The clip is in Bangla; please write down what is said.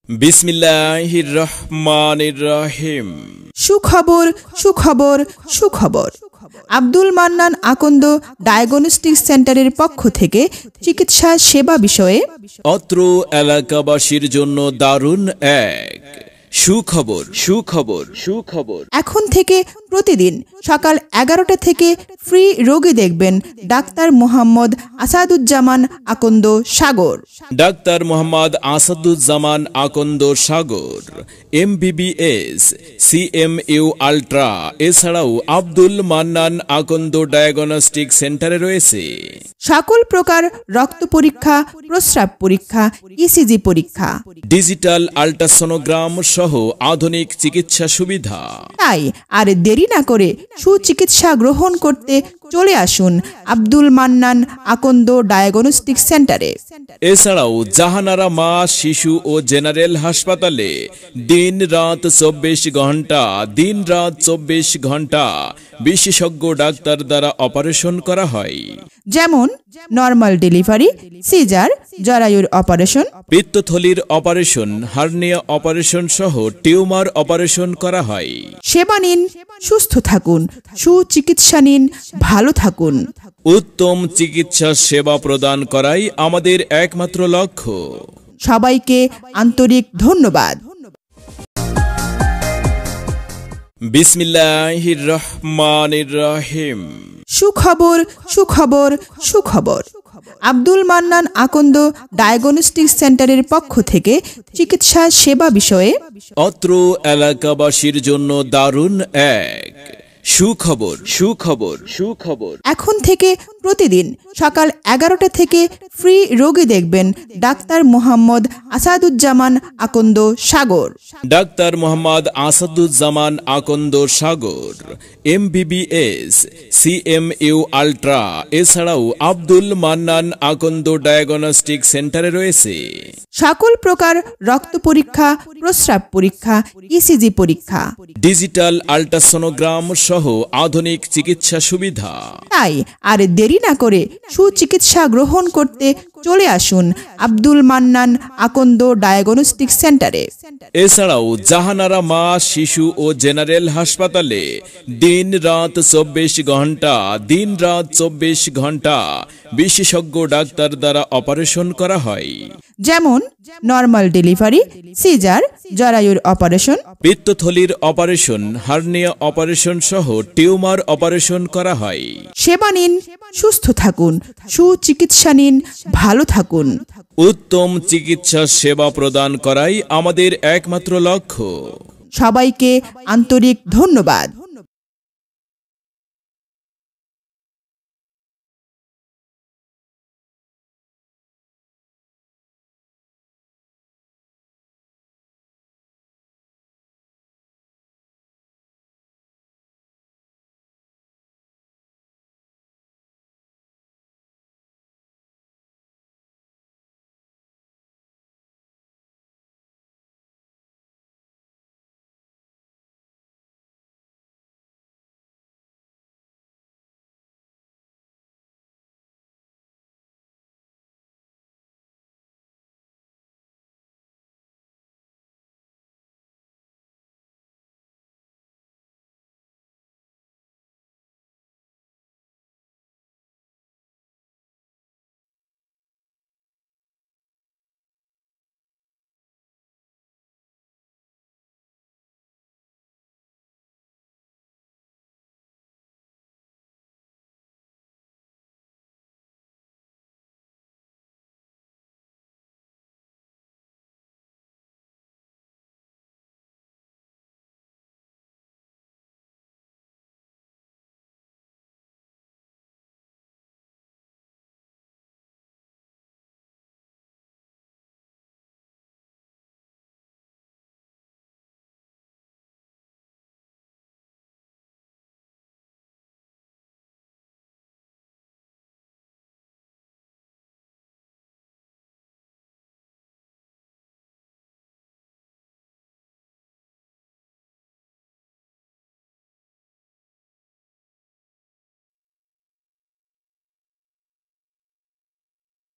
বিসমিল্লাহির রহমানির রহিম। সুখবর সুখবর সুখবর। আব্দুল মান্নান আকন্দ ডায়াগনস্টিক সেন্টারের পক্ষ থেকে চিকিৎসা সেবা বিষয়ে অত্র এলাকাবাসীর জন্য দারুণ এক সুখবর সুখবর সুখবর। এখন থেকে প্রতিদিন সকাল 11টা থেকে ফ্রি রোগী দেখবেন ডাক্তার মোহাম্মদ আসাদুজ্জামান আকন্দ সাগর। ডাক্তার মোহাম্মদ আসাদুজ্জামান আকন্দ সাগর MBBS CMU আল্ট্রা। এছাড়াও আব্দুল মান্নান আকন্দ ডায়াগনস্টিক সেন্টারে রয়েছে সকল প্রকার রক্ত পরীক্ষা, প্রস্রাব পরীক্ষা, ECG পরীক্ষা, ডিজিটাল আল্ট্রাসোনোগ্রাম সহ আধুনিক চিকিৎসা সুবিধা। তাই আর দেরি না করে সুচিকিৎসা গ্রহণ করতে চলে আসুন আব্দুল মান্নান আকন্দ ডায়াগনস্টিক সেন্টারে। এছাড়াও জাহানারা মা শিশু ও জেনারেল হাসপাতালে দিন রাত 24 ঘন্টা বিশেষজ্ঞ ডাক্তার দ্বারা অপারেশন করা হয়, যেমন নরমাল ডেলিভারি, সিজার, জরায়ুর অপারেশন, পিত্তথলির অপারেশন, হার্নিয়া অপারেশন সহ টিউমার অপারেশন করা হয়। সেবা নিন, সুস্থ থাকুন, সুচিকিৎসা নিন, ভালো থাকুন। উত্তম চিকিৎসা সেবা প্রদান করাই আমাদের একমাত্র লক্ষ্য। সবাইকে আন্তরিক ধন্যবাদ। বিসমিল্লাহির রহমানির রহিম। সুখবর সুখবর সুখবর। আব্দুল মান্নান আকন্দ ডায়াগনস্টিক সেন্টারের পক্ষ থেকে চিকিৎসা সেবা বিষয়ে অত্র এলাকাবাসীর জন্য দারুণ এক সুখবর সুখবর সুখবর। এখন থেকে প্রতিদিন সকাল 11টা থেকে ফ্রি রোগী দেখবেন ডাক্তার মোহাম্মদ আসাদুজ্জামান আকন্দ সাগর। ডাক্তার মোহাম্মদ আসাদুজ্জামান আকন্দ সাগর MBBS CMU আল্ট্রা। এছাড়াও আব্দুল মান্নান আকন্দ ডায়াগনস্টিক সেন্টারে রয়েছে সকল প্রকার রক্ত পরীক্ষা, প্রস্রাব পরীক্ষা, ECG পরীক্ষা, ডিজিটাল আল্ট্রাসোনোগ্রাম সহ আধুনিক চিকিৎসা সুবিধা। তাই আর দেরি না করে সুচিকিৎসা গ্রহণ করতে চলে আসুন আব্দুল মান্নান আকন্দ ডায়াগনস্টিক সেন্টারে। এছাড়াও জাহানারা মা শিশু ও জেনারেল হাসপাতালে দিন রাত 24 ঘন্টা বিশেষজ্ঞ ডাক্তার দ্বারা অপারেশন করা হয়, যেমন নরমাল ডেলিভারি, সিজার, জরায়ুর অপারেশন, পিত্তথলির অপারেশন, হার্নিয়া অপারেশন সহ টিউমার অপারেশন করা হয়। সেবা নিন, সুস্থ থাকুন, সুচিকিৎসা নিন, ভালো থাকুন। উত্তম চিকিৎসা সেবা প্রদান করাই আমাদের একমাত্র লক্ষ্য। সবাইকে আন্তরিক ধন্যবাদ।